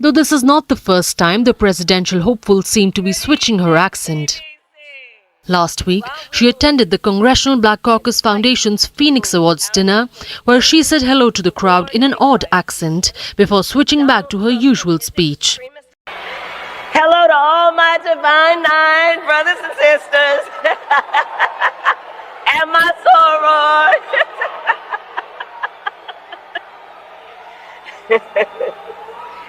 Though this is not the first time the presidential hopeful seemed to be switching her accent. Last week, she attended the Congressional Black Caucus Foundation's Phoenix Awards dinner, where she said hello to the crowd in an odd accent before switching back to her usual speech. Hello to all my divine nine brothers and sisters and my sorors.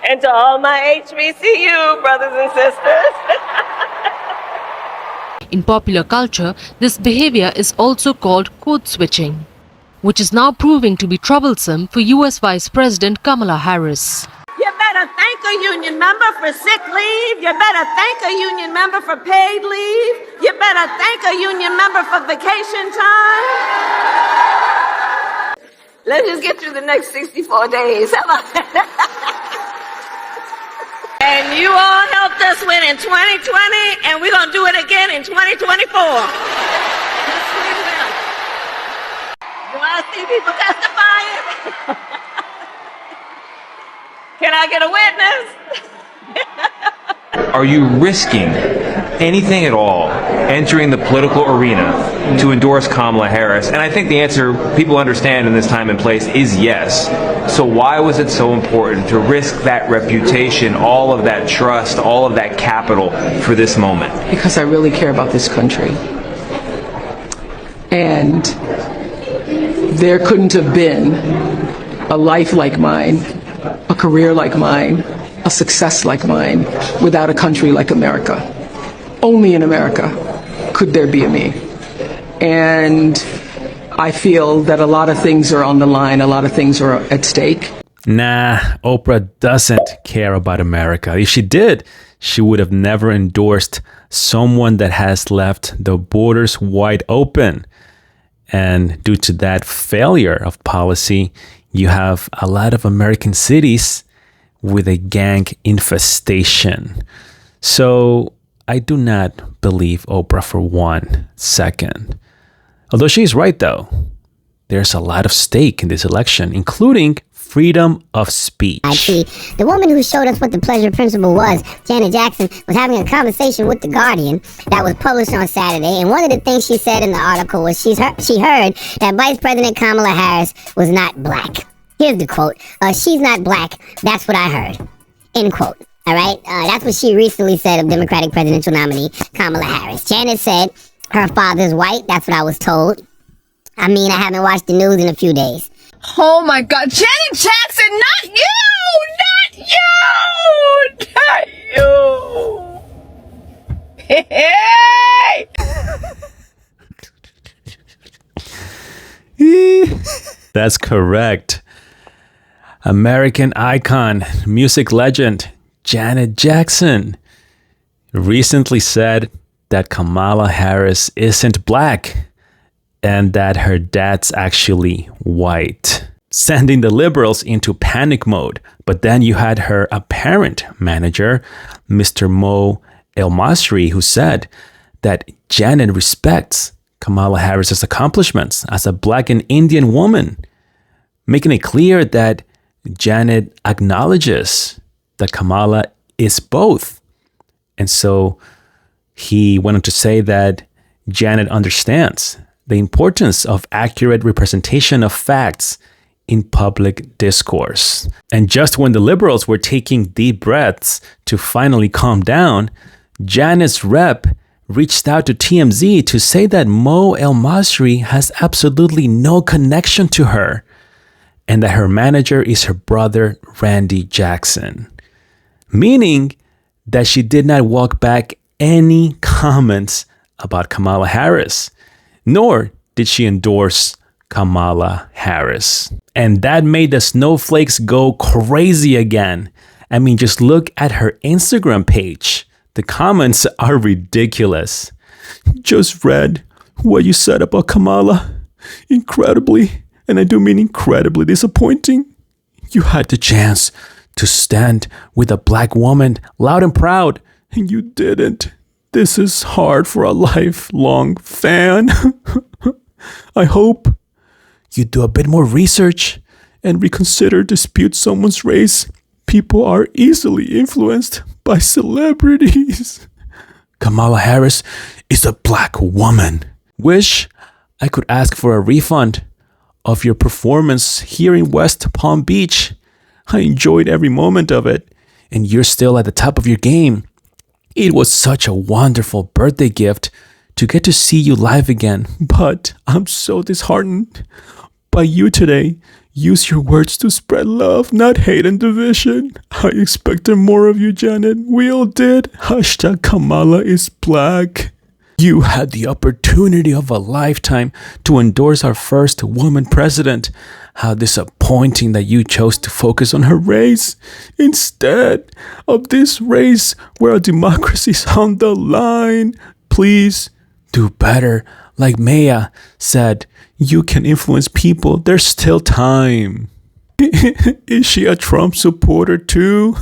And to all my HBCU brothers and sisters. In popular culture, this behavior is also called code switching, which is now proving to be troublesome for US Vice President Kamala Harris. You better thank a union member for sick leave. You better thank a union member for paid leave. You better thank a union member for vacation time. Let's just get through the next 64 days. How about that? And you all helped us win in 2020, and we're going to do it again in 2024. Do I see people testifying? Can I get a witness? Are you risking anything at all entering the political arena to endorse Kamala Harris? And I think the answer people understand in this time and place is yes. So why was it so important to risk that reputation, all of that trust, all of that capital for this moment? Because I really care about this country. And there couldn't have been a life like mine, a career like mine, a success like mine without a country like America. Only in America could there be a me. And I feel that a lot of things are on the line, a lot of things are at stake. Nah, Oprah doesn't care about America. If she did, she would have never endorsed someone that has left the borders wide open. And due to that failure of policy, you have a lot of American cities with a gang infestation. So I do not believe Oprah for 1 second. Although she's right, though, there's a lot of stake in this election, including freedom of speech. The woman who showed us what the pleasure principle was, Janet Jackson, was having a conversation with The Guardian that was published on Saturday, and one of the things she said in the article was she heard that Vice President Kamala Harris was not black. Here's the quote. She's not black. That's what I heard. End quote. All right? That's what she recently said of Democratic presidential nominee Kamala Harris. Janet said her father's white. That's what I was told. I mean, I haven't watched the news in a few days. Oh my God, Janet Jackson, not you! Not you! Hey! That's correct. American icon, music legend, Janet Jackson recently said that Kamala Harris isn't black and that her dad's actually white, sending the liberals into panic mode. But then you had her apparent manager, Mr. Mo El-Masri, who said that Janet respects Kamala Harris's accomplishments as a black and Indian woman, making it clear that Janet acknowledges that Kamala is both. And so he went on to say that Janet understands the importance of accurate representation of facts in public discourse. And just when the liberals were taking deep breaths to finally calm down, Janet's rep reached out to TMZ to say that Mo El-Masri has absolutely no connection to her and that her manager is her brother, Randy Jackson. Meaning that she did not walk back any comments about Kamala Harris, nor did she endorse Kamala Harris. And that made the Snowflakes go crazy again. I mean, just look at her Instagram page. The comments are ridiculous. Just read what you said about Kamala. Incredibly, and I do mean incredibly disappointing. You had the chance to stand with a black woman loud and proud, and you didn't. This is hard for a lifelong fan. I hope you do a bit more research and reconsider dispute someone's race People are easily influenced by celebrities. Kamala Harris is a black woman. Wish I could ask for a refund of your performance here in West Palm Beach. I enjoyed every moment of it, and you're still at the top of your game. It was such a wonderful birthday gift to get to see you live again, but I'm so disheartened by you today. Use your words to spread love, not hate and division. I expected more of you, Janet. We all did. Hashtag Kamala is black. You had the opportunity of a lifetime to endorse our first woman president. How disappointing that you chose to focus on her race instead of this race where a democracy's on the line. Please do better. Like Maya said, you can influence people. There's still time. Is she a Trump supporter too?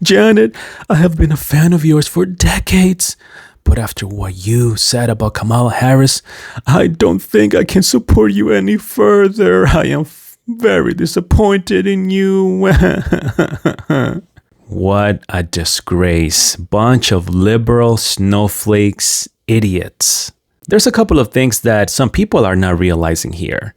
Janet, I have been a fan of yours for decades. But after what you said about Kamala Harris, I don't think I can support you any further. I am very disappointed in you. What a disgrace. Bunch of liberal snowflakes, idiots. There's a couple of things that some people are not realizing here.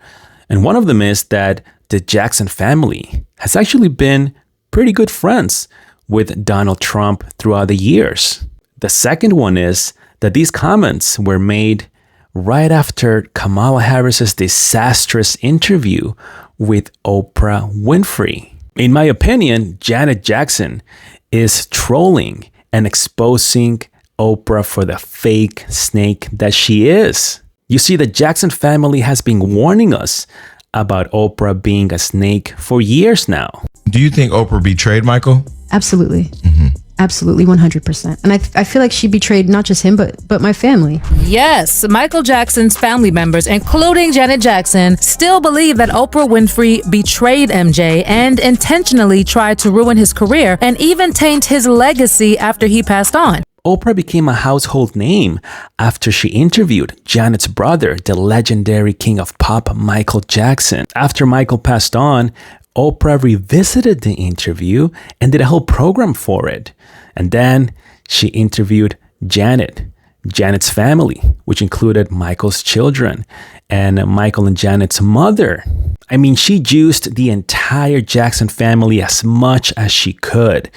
And one of them is that the Jackson family has actually been pretty good friends with Donald Trump throughout the years. The second one is that these comments were made right after Kamala Harris's disastrous interview with Oprah Winfrey. In my opinion, Janet Jackson is trolling and exposing Oprah for the fake snake that she is. You see, the Jackson family has been warning us about Oprah being a snake for years now. Do you think Oprah betrayed Michael? Absolutely. Absolutely, 100%. And I feel like she betrayed not just him, but my family. Yes, Michael Jackson's family members, including Janet Jackson, still believe that Oprah Winfrey betrayed MJ and intentionally tried to ruin his career and even taint his legacy after he passed on. Oprah became a household name after she interviewed Janet's brother, the legendary king of pop, Michael Jackson. After Michael passed on, Oprah revisited the interview and did a whole program for it. And then she interviewed Janet's family, which included Michael's children and Michael and Janet's mother. I mean, she juiced the entire Jackson family as much as she could.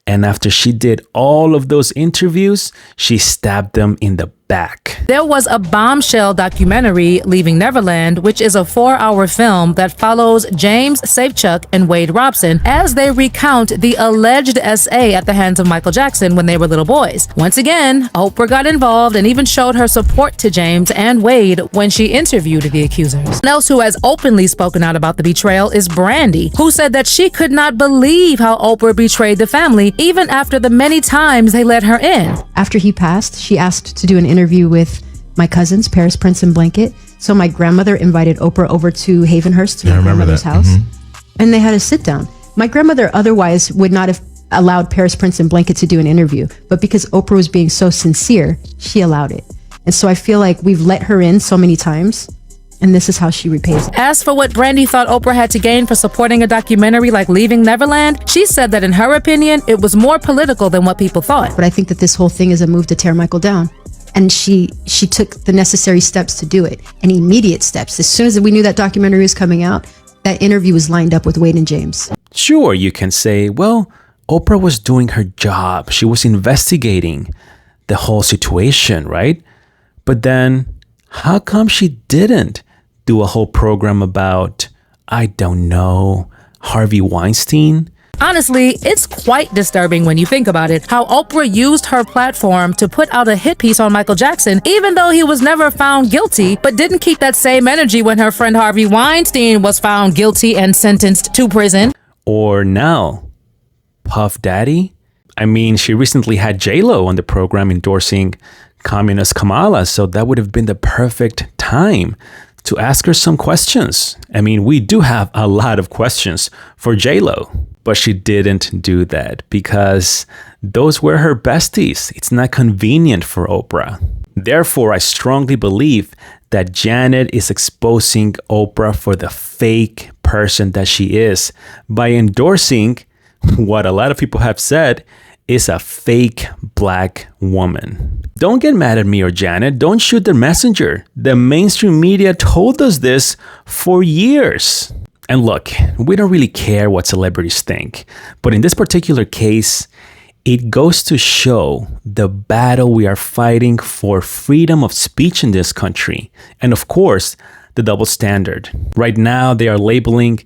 And after she did all of those interviews, she stabbed them in the back. There was a bombshell documentary, Leaving Neverland, which is a 4-hour film that follows James Safechuck and Wade Robson as they recount the alleged SA at the hands of Michael Jackson when they were little boys. Once again, Oprah got involved and even showed her support to James and Wade when she interviewed the accusers. Someone else who has openly spoken out about the betrayal is Brandy, who said that she could not believe how Oprah betrayed the family even after the many times they let her in. After he passed, she asked to do an interview with my cousins, Paris, Prince, and Blanket. So my grandmother invited Oprah over to Havenhurst, to my grandmother's house. And they had a sit down. My grandmother otherwise would not have allowed Paris, Prince, and Blanket to do an interview. But because Oprah was being so sincere, she allowed it. And so I feel like we've let her in so many times. And this is how she repays it. As for what Brandy thought Oprah had to gain for supporting a documentary like Leaving Neverland, she said that in her opinion, it was more political than what people thought. But I think that this whole thing is a move to tear Michael down. And she took the necessary steps to do it, and immediate steps. As soon as we knew that documentary was coming out, that interview was lined up with Wade and James. Sure, you can say, well, Oprah was doing her job. She was investigating the whole situation, right? But then how come she didn't do a whole program about, I don't know, Harvey Weinstein? Honestly, it's quite disturbing when you think about it, how Oprah used her platform to put out a hit piece on Michael Jackson, even though he was never found guilty, but didn't keep that same energy when her friend Harvey Weinstein was found guilty and sentenced to prison. Or now, Puff Daddy? I mean, she recently had J-Lo on the program endorsing communist Kamala, so that would have been the perfect time to ask her some questions. I mean, we do have a lot of questions for J-Lo, but she didn't do that because those were her besties. It's not convenient for Oprah. Therefore, I strongly believe that Janet is exposing Oprah for the fake person that she is by endorsing what a lot of people have said is a fake black woman. Don't get mad at me or Janet. Don't shoot the messenger. The mainstream media told us this for years. And look, we don't really care what celebrities think. But in this particular case, it goes to show the battle we are fighting for freedom of speech in this country. And of course, the double standard. Right now, they are labeling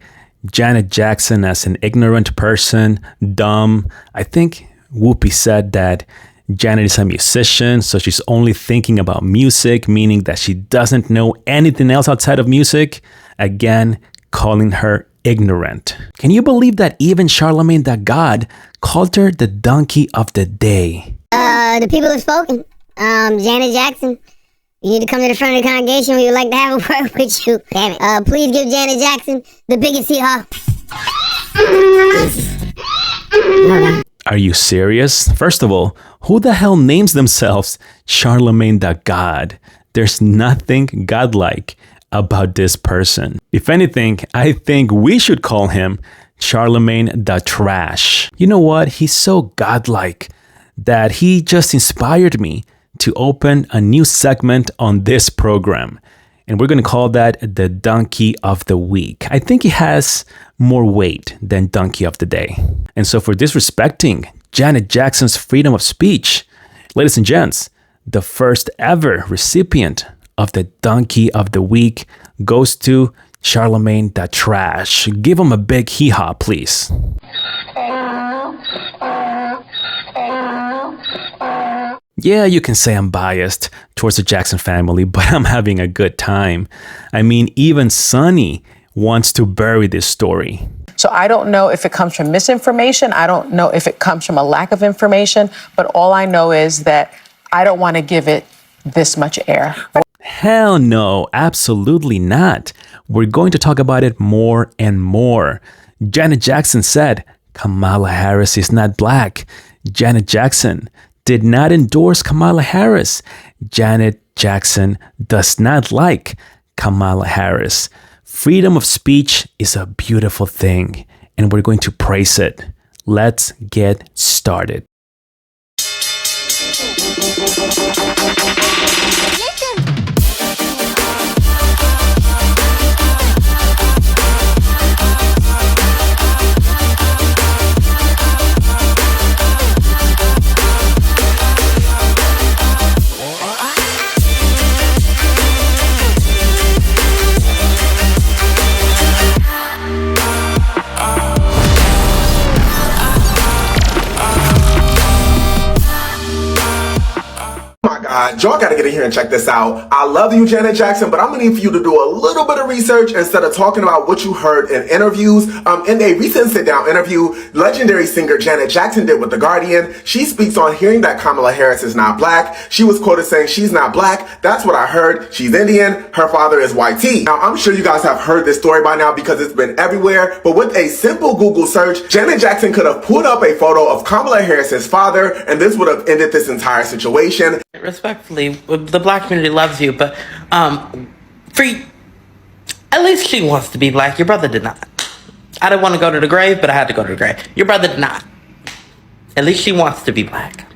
Janet Jackson as an ignorant person, dumb. I think Whoopi said that Janet is a musician, so she's only thinking about music, meaning that she doesn't know anything else outside of music. Again, calling her ignorant. Can you believe that even Charlamagne the God called her the donkey of the day? The people have spoken. Janet Jackson, you need to come to the front of the congregation. We would like to have a word with you. Damn it. Please give Janet Jackson the biggest hee-haw. Are you serious? First of all, who the hell names themselves Charlamagne the God? There's nothing godlike about this person. If anything, I think we should call him Charlamagne the Trash. You know what? He's so godlike that he just inspired me to open a new segment on this program. And we're going to call that the Donkey of the Week. I think he has more weight than Donkey of the Day. And so for disrespecting Janet Jackson's freedom of speech, ladies and gents, the first ever recipient of the Donkey of the Week goes to Charlamagne the Trash. Give him a big hee-haw, please. Yeah, you can say I'm biased towards the Jackson family, but I'm having a good time. I mean, even Sonny wants to bury this story. So I don't know if it comes from misinformation. I don't know if it comes from a lack of information, but all I know is that I don't want to give it this much air. Hell no, absolutely not. We're going to talk about it more and more. Janet Jackson said Kamala Harris is not black. Janet Jackson did not endorse Kamala Harris. Janet Jackson does not like Kamala Harris. Freedom of speech is a beautiful thing, and we're going to praise it. Let's get started. Y'all gotta get in here and check this out. I love you, Janet Jackson, but I'm gonna need for you to do a little bit of research instead of talking about what you heard in interviews. In a recent sit-down interview, legendary singer Janet Jackson did with The Guardian. She speaks on hearing that Kamala Harris is not black. She was quoted saying, "She's not black. That's what I heard. She's Indian. Her father is YT." Now, I'm sure you guys have heard this story by now because it's been everywhere, but with a simple Google search, Janet Jackson could have pulled up a photo of Kamala Harris's father, and this would have ended this entire situation. Respectfully, the black community loves you, but at least she wants to be black. Your brother did not. I didn't want to go to the grave, but I had to go to the grave. Your brother did not. At least she wants to be black.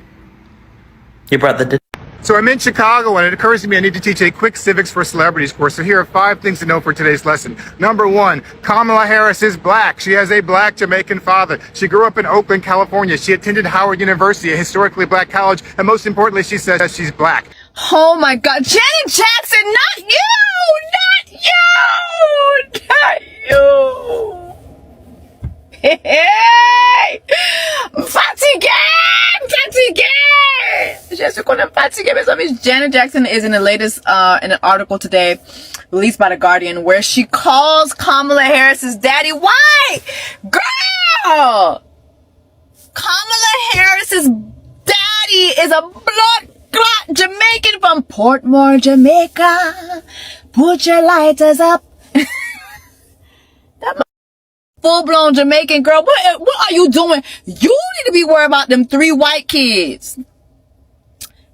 Your brother did. So I'm in Chicago, and it occurs to me I need to teach a quick civics for celebrities course. So here are 5 things to know for today's lesson. Number 1, Kamala Harris is black. She has a black Jamaican father. She grew up in Oakland, California. She attended Howard University, a historically black college. And most importantly, she says she's black. Oh my God, Janet Jackson, not you! Not you! Not you! Hey! Fatigué! Just recording fatigué. Miss Janet Jackson is in the latest in an article today released by The Guardian where she calls Kamala Harris's daddy white. Girl! Kamala Harris's daddy is a blood clot Jamaican from Portmore, Jamaica. Put your lighters up. That full-blown Jamaican girl. What are you doing? You need to be worried about them 3 white kids.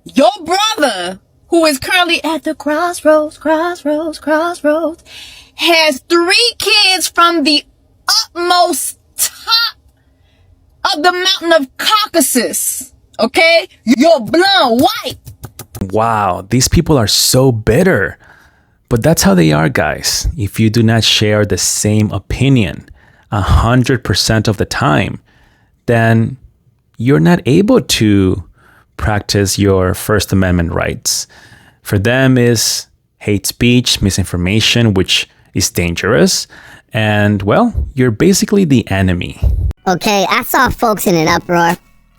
Your brother, who is currently at the crossroads, has 3 kids from the utmost top of the mountain of Caucasus. Okay? You're blonde white. Wow, these people are so bitter. But that's how they are, guys. If you do not share the same opinion 100% of the time, then you're not able to practice your First Amendment rights. For them is hate speech, misinformation, which is dangerous. And, well, you're basically the enemy. Okay, I saw folks in an uproar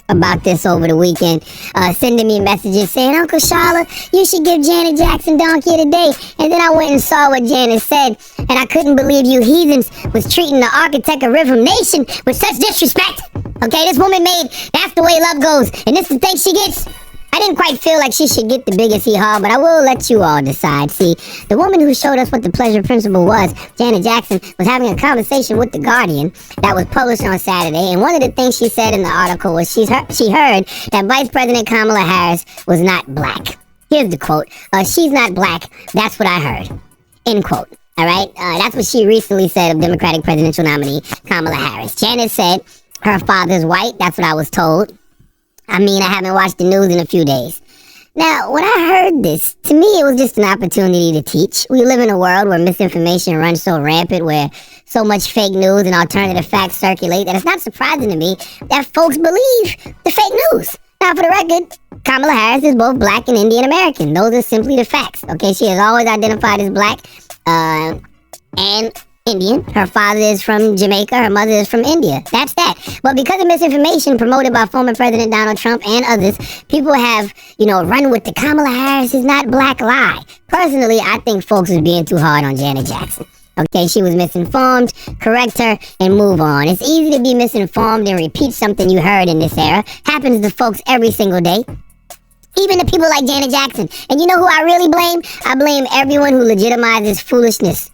about this over the weekend, sending me messages saying, Uncle Charlotte, you should give Janet Jackson Donkey of the Day. And then I went and saw what Janet said, and I couldn't believe you heathens was treating the architect of Rhythm Nation with such disrespect. Okay, this woman made That's the Way Love Goes, and this is the thing she gets. I didn't quite feel like she should get the biggest hee-haw, but I will let you all decide. See, the woman who showed us what the pleasure principle was, Janet Jackson, was having a conversation with The Guardian that was published on Saturday, and one of the things she said in the article was she heard that Vice President Kamala Harris was not black. Here's the quote. She's not black. That's what I heard. End quote. All right? That's what she recently said of Democratic presidential nominee Kamala Harris. Janet said her father's white. That's what I was told. I mean, I haven't watched the news in a few days. Now, when I heard this, to me, it was just an opportunity to teach. We live in a world where misinformation runs so rampant, where so much fake news and alternative facts circulate, that it's not surprising to me that folks believe the fake news. Now, for the record, Kamala Harris is both black and Indian American. Those are simply the facts. Okay, she has always identified as black and Indian. Her father is from Jamaica. Her mother is from India. That's that. But because of misinformation promoted by former President Donald Trump and others, people have, run with the Kamala Harris is not black lie. Personally, I think folks is being too hard on Janet Jackson. Okay, she was misinformed. Correct her and move on. It's easy to be misinformed and repeat something you heard in this era. Happens to folks every single day. Even to people like Janet Jackson. And you know who I really blame? I blame everyone who legitimizes foolishness.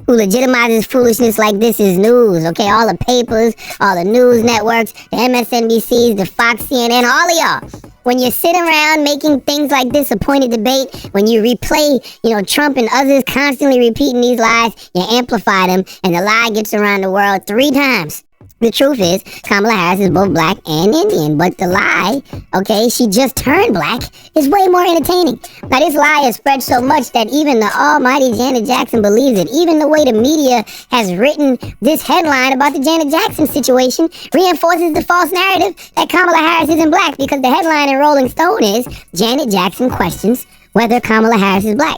Like this is news, okay? All the papers, all the news networks, the MSNBCs, the Fox, CNN, all of y'all. When you sit around making things like this a point of debate, when you replay, Trump and others constantly repeating these lies, you amplify them, and the lie gets around the world 3 times. The truth is, Kamala Harris is both black and Indian, but the lie, okay, she just turned black, is way more entertaining. Now, this lie has spread so much that even the almighty Janet Jackson believes it. Even the way the media has written this headline about the Janet Jackson situation reinforces the false narrative that Kamala Harris isn't black, because the headline in Rolling Stone is, Janet Jackson questions whether Kamala Harris is black.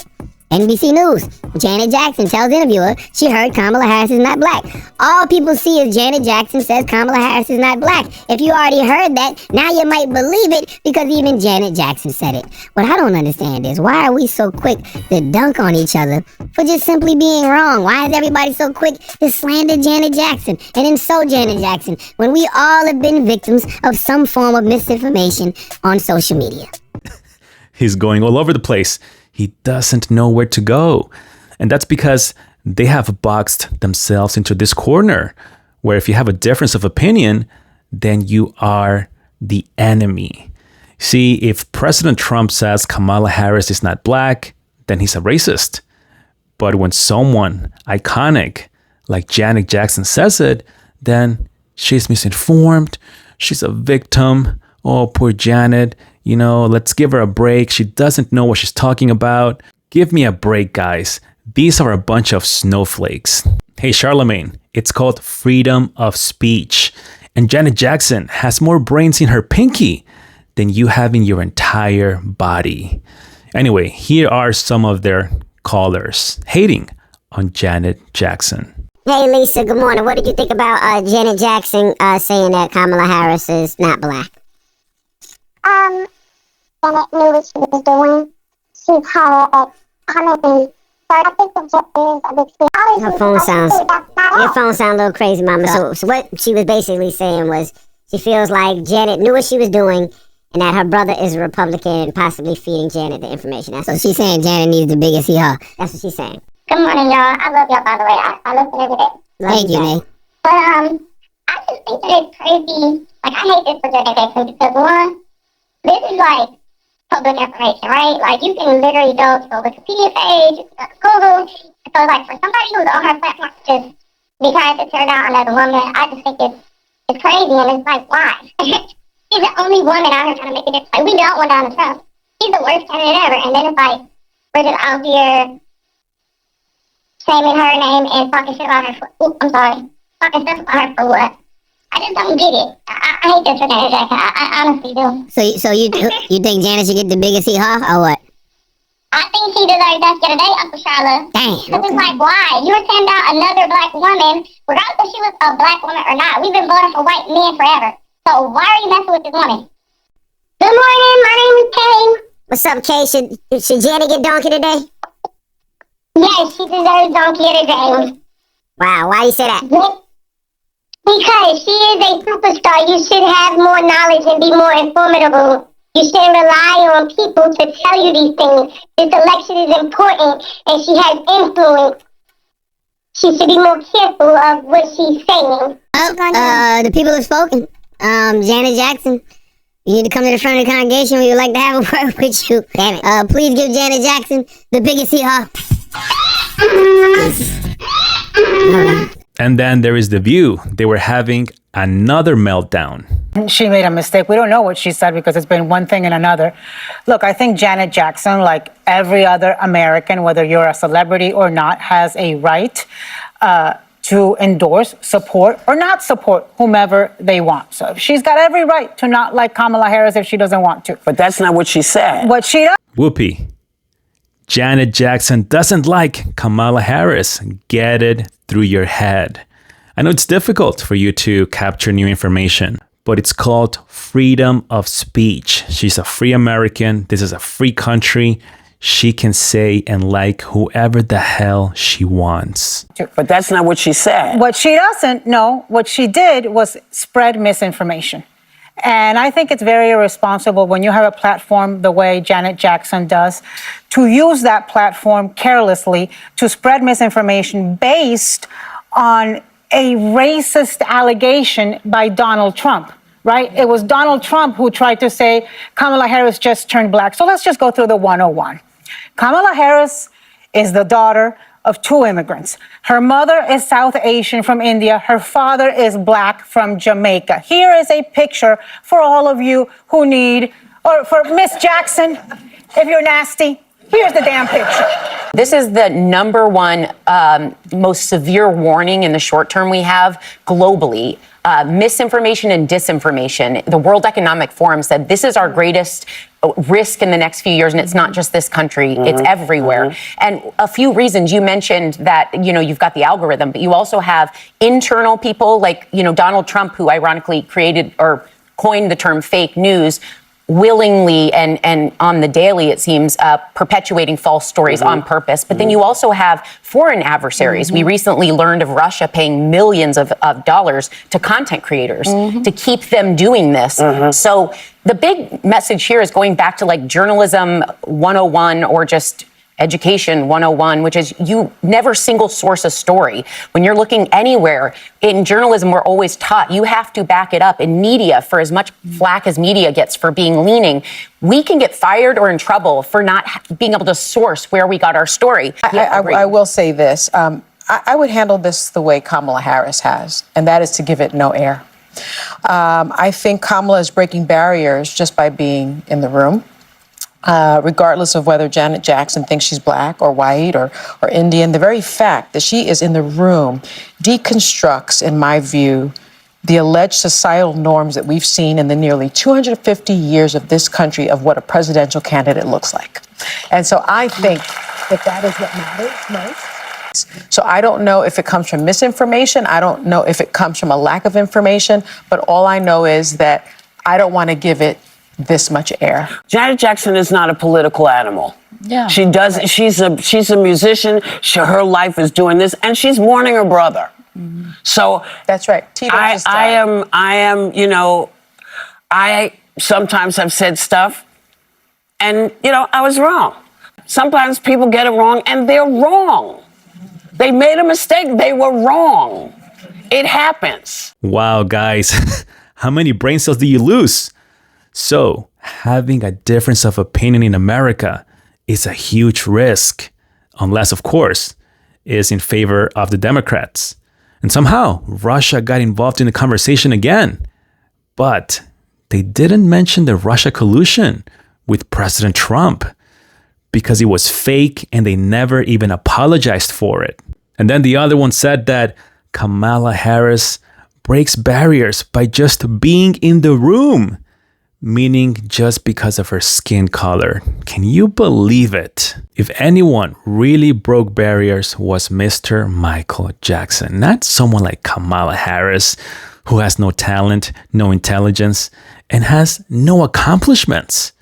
NBC News, Janet Jackson tells interviewer she heard Kamala Harris is not black. All people see is Janet Jackson says Kamala Harris is not black. If you already heard that, now you might believe it because even Janet Jackson said it. What I don't understand is, why are we so quick to dunk on each other for just simply being wrong? Why is everybody so quick to slander Janet Jackson and insult Janet Jackson when we all have been victims of some form of misinformation on social media? He's going all over the place. He doesn't know where to go. And that's because they have boxed themselves into this corner where if you have a difference of opinion, then you are the enemy. See, if President Trump says Kamala Harris is not black, then he's a racist. But when someone iconic like Janet Jackson says it, then she's misinformed. She's a victim. Oh, poor Janet. Let's give her a break. She doesn't know what she's talking about. Give me a break, guys. These are a bunch of snowflakes. Hey, Charlemagne, it's called freedom of speech. And Janet Jackson has more brains in her pinky than you have in your entire body. Anyway, here are some of their callers hating on Janet Jackson. Hey, Lisa, good morning. What did you think about Janet Jackson saying that Kamala Harris is not black? Janet knew what she was doing. She had comedy. So I think the jet is a big thing. Your phone sounds a little crazy, Mama. So what she was basically saying was she feels like Janet knew what she was doing and that her brother is a Republican and possibly feeding Janet the information. That's what she's saying. Janet needs the biggest hee-haw. That's what she's saying. Good morning, y'all. I love y'all, by the way. I listen every day. Thank you, Nate. But I just think that it's crazy. Like, I hate this for Janet Jackson because, one, this is like public information, right? Like, you can literally go to a Wikipedia page, Google. So, like, for somebody who's on her platform to just be trying to tear down another woman, I just think it's It's crazy, and it's like, why? She's the only woman out here trying to make a difference. Like, we don't want Donald Trump. He's the worst candidate ever. And then it's like, we're just out here shaming her name and talking shit about her for, talking stuff about her for what? I just don't get it. I hate this for Janet Jackson. I honestly do. So you think Janet should get the biggest hee-haw or what? I think she deserves that the other day, Uncle Charlotte. Damn. Because it's like, why? You were sending out another black woman, regardless if she was a black woman or not. We've been voting for white men forever. So why are you messing with this woman? Good morning. My name is Kay. What's up, Kay? Should Janet get donkey today? Yes, she deserves donkey of the day. Wow, why you say that? Because she is a superstar. You should have more knowledge and be more informative. You shouldn't rely on people to tell you these things. This election is important, and she has influence. She should be more careful of what she's saying. The people have spoken. Janet Jackson, you need to come to the front of the congregation. We would like to have a word with you. Damn it. Please give Janet Jackson the biggest hee-haw. And then there is The View. They were having another meltdown. She made a mistake. We don't know what she said because it's been one thing and another. Look, I think Janet Jackson, like every other American, whether you're a celebrity or not, has a right to endorse, support, or not support whomever they want. So she's got every right to not like Kamala Harris if she doesn't want to. But that's not what she said. What she does. Whoopee. Janet Jackson doesn't like Kamala Harris. Get it through your head. I know it's difficult for you to capture new information, but it's called freedom of speech. She's a free American. This is a free country. She can say and like whoever the hell she wants. But that's not what she said. What she doesn't know, what she did was spread misinformation. And I think it's very irresponsible when you have a platform the way Janet Jackson does to use that platform carelessly to spread misinformation based on a racist allegation by Donald Trump, right? It was Donald Trump who tried to say Kamala Harris just turned black. So let's just go through the 101. Kamala Harris is the daughter of two immigrants. Her mother is South Asian from India. Her father is black from Jamaica. Here is a picture for all of you who need, or for Miss Jackson, if you're nasty, here's the damn picture. This is the number one most severe warning in the short term we have globally. Misinformation and disinformation. The World Economic Forum said this is our greatest risk in the next few years, and it's not just this country, it's everywhere. And a few reasons. You mentioned that, you've got the algorithm, but you also have internal people like, Donald Trump, who ironically created or coined the term fake news, willingly and on the daily, it seems, perpetuating false stories on purpose. But then you also have foreign adversaries. We recently learned of Russia paying millions of dollars to content creators to keep them doing this. So the big message here is going back to like journalism 101 or just education 101, which is you never single source a story. When you're looking anywhere in journalism, we're always taught you have to back it up. In media, for as much flack as media gets for being leaning, we can get fired or in trouble for not being able to source where we got our story. I will say this. I would handle this the way Kamala Harris has, and that is to give it no air. I think Kamala is breaking barriers just by being in the room. Regardless of whether Janet Jackson thinks she's black or white or Indian, the very fact that she is in the room deconstructs, in my view, the alleged societal norms that we've seen in the nearly 250 years of this country of what a presidential candidate looks like. And so I think that is what matters most. So I don't know if it comes from misinformation. I don't know if it comes from a lack of information. But all I know is that I don't want to give it this much air. Janet Jackson is not a political animal. Yeah. She does. She's a musician. Her life is doing this, and she's mourning her brother. So that's right. I am. I sometimes have said stuff, and I was wrong. Sometimes people get it wrong, and they're wrong. They made a mistake. They were wrong. It happens. Wow, guys, how many brain cells do you lose? So, having a difference of opinion in America is a huge risk, unless, of course, it's in favor of the Democrats. And somehow Russia got involved in the conversation again. But they didn't mention the Russia collusion with President Trump because it was fake and they never even apologized for it. And then the other one said that Kamala Harris breaks barriers by just being in the room, meaning just because of her skin color. Can you believe it? If anyone really broke barriers was Mr. Michael Jackson, not someone like Kamala Harris, who has no talent, no intelligence, and has no accomplishments.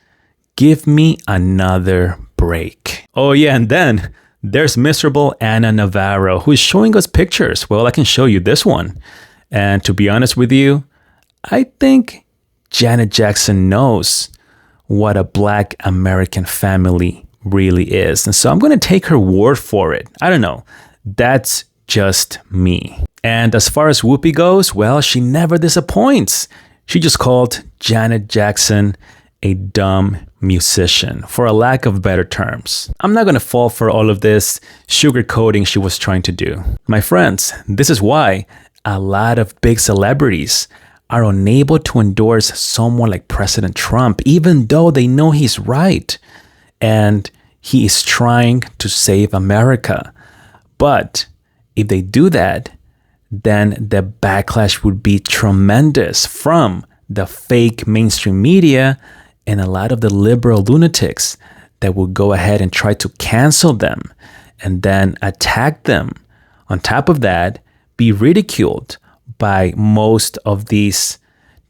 Give me another break. Oh yeah, and then there's miserable Ana Navarro, who is showing us pictures. Well, I can show you this one. And to be honest with you, I think Janet Jackson knows what a Black American family really is. And so I'm going to take her word for it. I don't know. That's just me. And as far as Whoopi goes, well, she never disappoints. She just called Janet Jackson a dumb musician, for a lack of better terms. I'm not going to fall for all of this sugarcoating she was trying to do. My friends, this is why a lot of big celebrities are unable to endorse someone like President Trump, even though they know he's right and he is trying to save America. But if they do that, then the backlash would be tremendous from the fake mainstream media and a lot of the liberal lunatics that will go ahead and try to cancel them and then attack them. On top of that, be ridiculed by most of these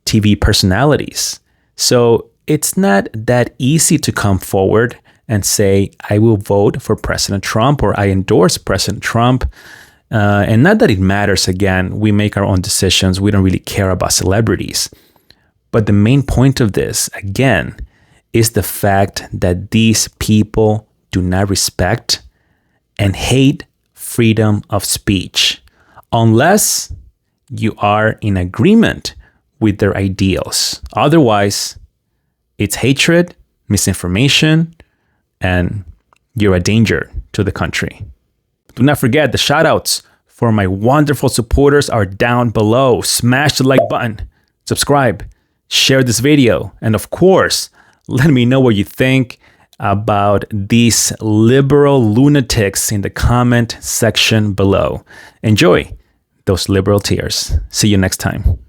TV personalities. So it's not that easy to come forward and say, I will vote for President Trump or I endorse President Trump. And not that it matters, again, we make our own decisions. We don't really care about celebrities. But the main point of this, again, is the fact that these people do not respect and hate freedom of speech unless you are in agreement with their ideals. Otherwise, it's hatred, misinformation, and you're a danger to the country. Do not forget the shout outs for my wonderful supporters are down below. Smash the like button, subscribe, share this video, and of course, let me know what you think about these liberal lunatics in the comment section below. Enjoy those liberal tears. See you next time.